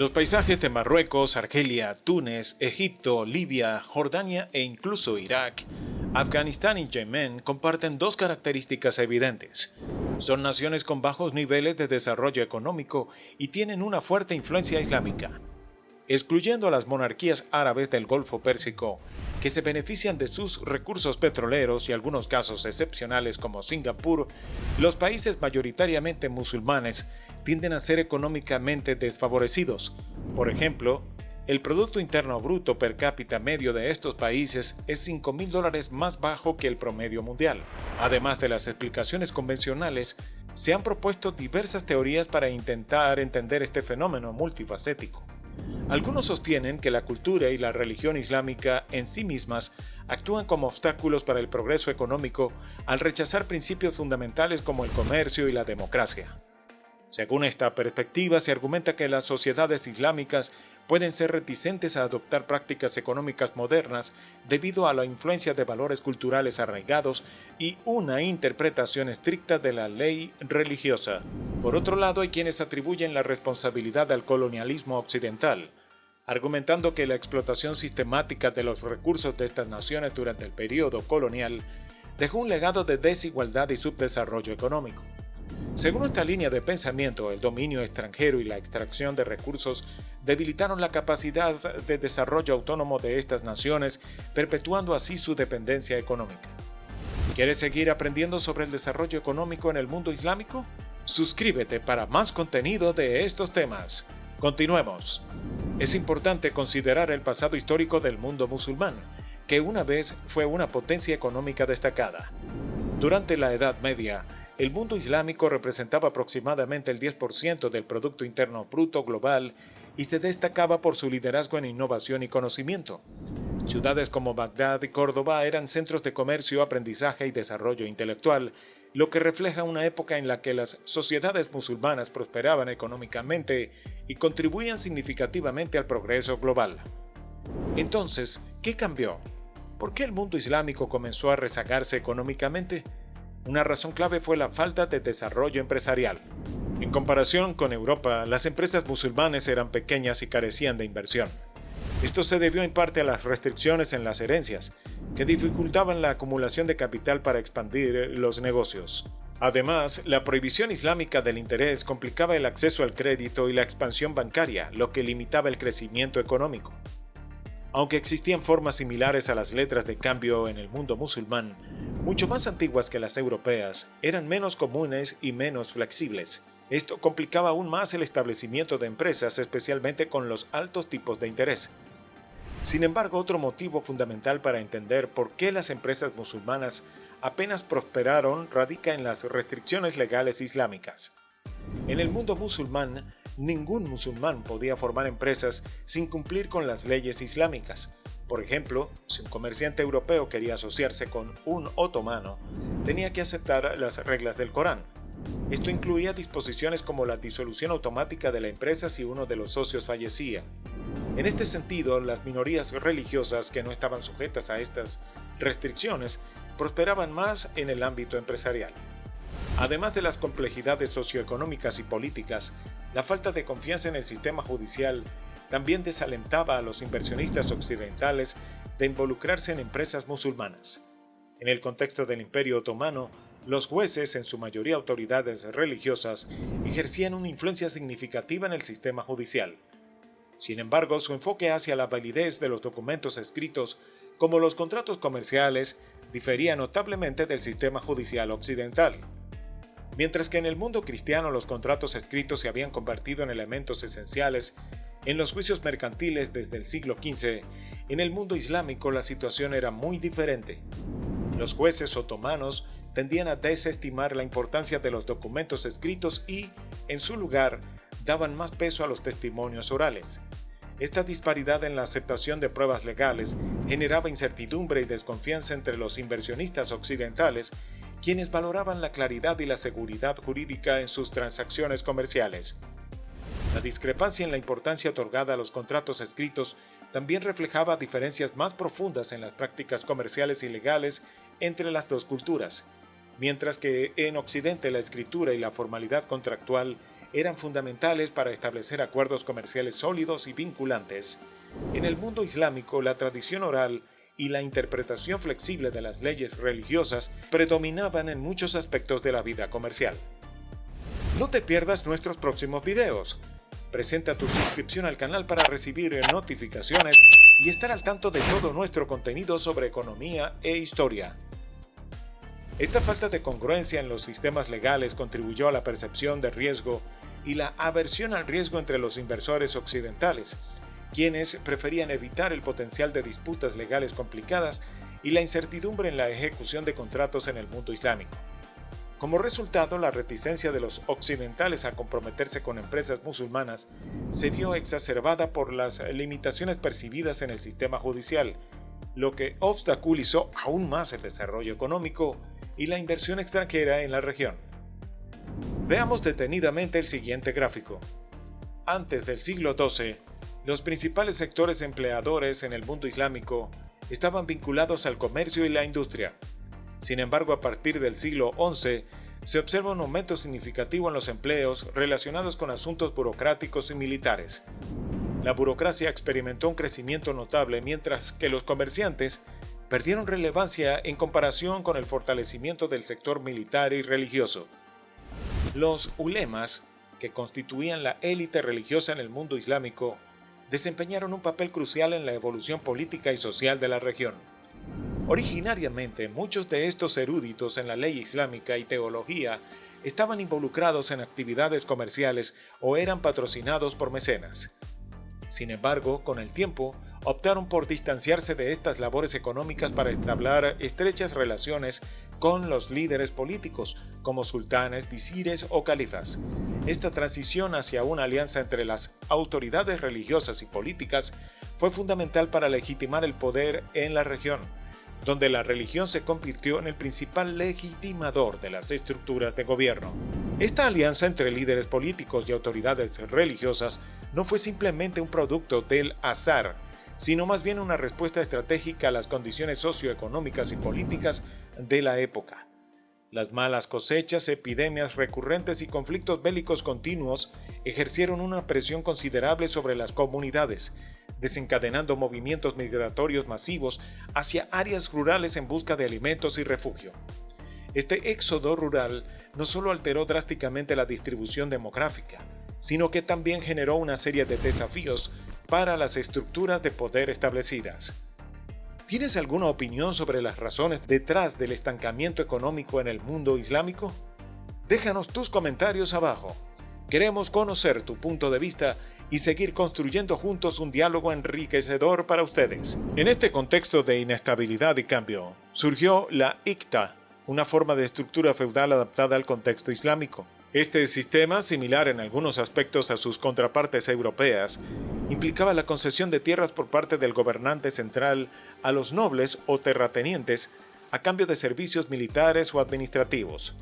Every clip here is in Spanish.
Los paisajes de Marruecos, Argelia, Túnez, Egipto, Libia, Jordania e incluso Irak, Afganistán y Yemen comparten dos características evidentes. Son naciones con bajos niveles de desarrollo económico y tienen una fuerte influencia islámica. Excluyendo a las monarquías árabes del Golfo Pérsico, que se benefician de sus recursos petroleros y algunos casos excepcionales como Singapur, los países mayoritariamente musulmanes tienden a ser económicamente desfavorecidos. Por ejemplo, el Producto Interno Bruto per cápita medio de estos países es $5.000 más bajo que el promedio mundial. Además de las explicaciones convencionales, se han propuesto diversas teorías para intentar entender este fenómeno multifacético. Algunos sostienen que la cultura y la religión islámica en sí mismas actúan como obstáculos para el progreso económico al rechazar principios fundamentales como el comercio y la democracia. Según esta perspectiva, se argumenta que las sociedades islámicas pueden ser reticentes a adoptar prácticas económicas modernas debido a la influencia de valores culturales arraigados y una interpretación estricta de la ley religiosa. Por otro lado, hay quienes atribuyen la responsabilidad al colonialismo occidental, argumentando que la explotación sistemática de los recursos de estas naciones durante el periodo colonial dejó un legado de desigualdad y subdesarrollo económico. Según esta línea de pensamiento, el dominio extranjero y la extracción de recursos debilitaron la capacidad de desarrollo autónomo de estas naciones, perpetuando así su dependencia económica. ¿Quieres seguir aprendiendo sobre el desarrollo económico en el mundo islámico? Suscríbete para más contenido de estos temas. Continuemos. Es importante considerar el pasado histórico del mundo musulmán, que una vez fue una potencia económica destacada. Durante la Edad Media, el mundo islámico representaba aproximadamente el 10% del Producto Interno Bruto global y se destacaba por su liderazgo en innovación y conocimiento. Ciudades como Bagdad y Córdoba eran centros de comercio, aprendizaje y desarrollo intelectual, lo que refleja una época en la que las sociedades musulmanas prosperaban económicamente y contribuían significativamente al progreso global. Entonces, ¿qué cambió? ¿Por qué el mundo islámico comenzó a rezagarse económicamente? Una razón clave fue la falta de desarrollo empresarial. En comparación con Europa, las empresas musulmanes eran pequeñas y carecían de inversión. Esto se debió en parte a las restricciones en las herencias, que dificultaban la acumulación de capital para expandir los negocios. Además, la prohibición islámica del interés complicaba el acceso al crédito y la expansión bancaria, lo que limitaba el crecimiento económico. Aunque existían formas similares a las letras de cambio en el mundo musulmán, mucho más antiguas que las europeas, eran menos comunes y menos flexibles. Esto complicaba aún más el establecimiento de empresas, especialmente con los altos tipos de interés. Sin embargo, otro motivo fundamental para entender por qué las empresas musulmanas apenas prosperaron radica en las restricciones legales islámicas. En el mundo musulmán, ningún musulmán podía formar empresas sin cumplir con las leyes islámicas. Por ejemplo, si un comerciante europeo quería asociarse con un otomano, tenía que aceptar las reglas del Corán. Esto incluía disposiciones como la disolución automática de la empresa si uno de los socios fallecía. En este sentido, las minorías religiosas que no estaban sujetas a estas restricciones prosperaban más en el ámbito empresarial. Además de las complejidades socioeconómicas y políticas, la falta de confianza en el sistema judicial también desalentaba a los inversionistas occidentales de involucrarse en empresas musulmanas. En el contexto del Imperio Otomano, los jueces, en su mayoría autoridades religiosas, ejercían una influencia significativa en el sistema judicial. Sin embargo, su enfoque hacia la validez de los documentos escritos, como los contratos comerciales, difería notablemente del sistema judicial occidental. Mientras que en el mundo cristiano los contratos escritos se habían convertido en elementos esenciales en los juicios mercantiles desde el siglo XV, en el mundo islámico la situación era muy diferente. Los jueces otomanos tendían a desestimar la importancia de los documentos escritos y, en su lugar, daban más peso a los testimonios orales. Esta disparidad en la aceptación de pruebas legales generaba incertidumbre y desconfianza entre los inversionistas occidentales, quienes valoraban la claridad y la seguridad jurídica en sus transacciones comerciales. La discrepancia en la importancia otorgada a los contratos escritos también reflejaba diferencias más profundas en las prácticas comerciales y legales entre las dos culturas, mientras que en Occidente la escritura y la formalidad contractual eran fundamentales para establecer acuerdos comerciales sólidos y vinculantes. En el mundo islámico, la tradición oral y la interpretación flexible de las leyes religiosas predominaban en muchos aspectos de la vida comercial. No te pierdas nuestros próximos videos. Presenta tu suscripción al canal para recibir notificaciones y estar al tanto de todo nuestro contenido sobre economía e historia. Esta falta de congruencia en los sistemas legales contribuyó a la percepción de riesgo y la aversión al riesgo entre los inversores occidentales, quienes preferían evitar el potencial de disputas legales complicadas y la incertidumbre en la ejecución de contratos en el mundo islámico. Como resultado, la reticencia de los occidentales a comprometerse con empresas musulmanas se vio exacerbada por las limitaciones percibidas en el sistema judicial, lo que obstaculizó aún más el desarrollo económico y la inversión extranjera en la región. Veamos detenidamente el siguiente gráfico. Antes del siglo XII, los principales sectores empleadores en el mundo islámico estaban vinculados al comercio y la industria. Sin embargo, a partir del siglo XI, se observa un aumento significativo en los empleos relacionados con asuntos burocráticos y militares. La burocracia experimentó un crecimiento notable, mientras que los comerciantes perdieron relevancia en comparación con el fortalecimiento del sector militar y religioso. Los ulemas, que constituían la élite religiosa en el mundo islámico, desempeñaron un papel crucial en la evolución política y social de la región. Originariamente, muchos de estos eruditos en la ley islámica y teología estaban involucrados en actividades comerciales o eran patrocinados por mecenas. Sin embargo, con el tiempo, optaron por distanciarse de estas labores económicas para entablar estrechas relaciones con los líderes políticos, como sultanes, visires o califas. Esta transición hacia una alianza entre las autoridades religiosas y políticas fue fundamental para legitimar el poder en la región, donde la religión se convirtió en el principal legitimador de las estructuras de gobierno. Esta alianza entre líderes políticos y autoridades religiosas no fue simplemente un producto del azar, sino más bien una respuesta estratégica a las condiciones socioeconómicas y políticas de la época. Las malas cosechas, epidemias recurrentes y conflictos bélicos continuos ejercieron una presión considerable sobre las comunidades, desencadenando movimientos migratorios masivos hacia áreas rurales en busca de alimentos y refugio. Este éxodo rural no solo alteró drásticamente la distribución demográfica, sino que también generó una serie de desafíos para las estructuras de poder establecidas. ¿Tienes alguna opinión sobre las razones detrás del estancamiento económico en el mundo islámico? Déjanos tus comentarios abajo. Queremos conocer tu punto de vista y seguir construyendo juntos un diálogo enriquecedor para ustedes. En este contexto de inestabilidad y cambio, surgió la Iqta, una forma de estructura feudal adaptada al contexto islámico. Este sistema, similar en algunos aspectos a sus contrapartes europeas, implicaba la concesión de tierras por parte del gobernante central a los nobles o terratenientes a cambio de servicios militares o administrativos.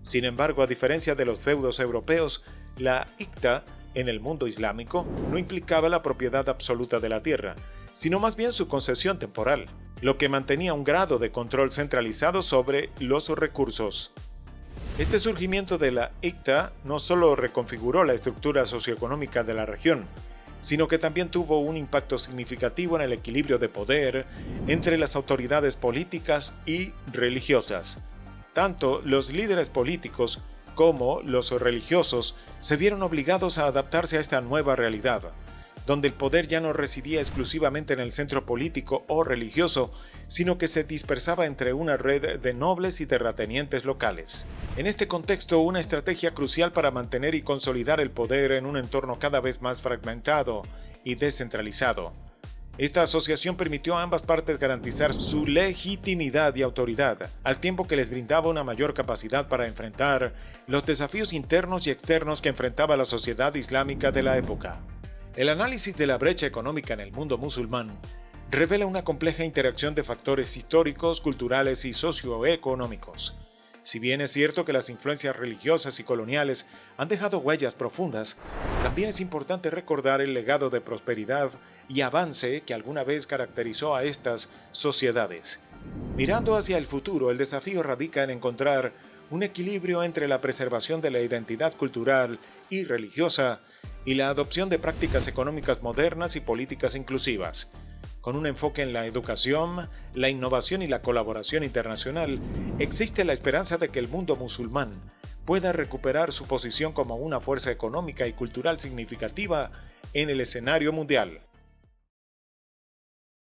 Sin embargo, a diferencia de los feudos europeos, la Iqta en el mundo islámico no implicaba la propiedad absoluta de la tierra, sino más bien su concesión temporal, lo que mantenía un grado de control centralizado sobre los recursos. Este surgimiento de la Iqta no solo reconfiguró la estructura socioeconómica de la región, sino que también tuvo un impacto significativo en el equilibrio de poder entre las autoridades políticas y religiosas. Tanto los líderes políticos como los religiosos se vieron obligados a adaptarse a esta nueva realidad, donde el poder ya no residía exclusivamente en el centro político o religioso, sino que se dispersaba entre una red de nobles y terratenientes locales. En este contexto, una estrategia crucial para mantener y consolidar el poder en un entorno cada vez más fragmentado y descentralizado. Esta asociación permitió a ambas partes garantizar su legitimidad y autoridad, al tiempo que les brindaba una mayor capacidad para enfrentar los desafíos internos y externos que enfrentaba la sociedad islámica de la época. El análisis de la brecha económica en el mundo musulmán revela una compleja interacción de factores históricos, culturales y socioeconómicos. Si bien es cierto que las influencias religiosas y coloniales han dejado huellas profundas, también es importante recordar el legado de prosperidad y avance que alguna vez caracterizó a estas sociedades. Mirando hacia el futuro, el desafío radica en encontrar un equilibrio entre la preservación de la identidad cultural y religiosa, y la adopción de prácticas económicas modernas y políticas inclusivas. Con un enfoque en la educación, la innovación y la colaboración internacional, existe la esperanza de que el mundo musulmán pueda recuperar su posición como una fuerza económica y cultural significativa en el escenario mundial.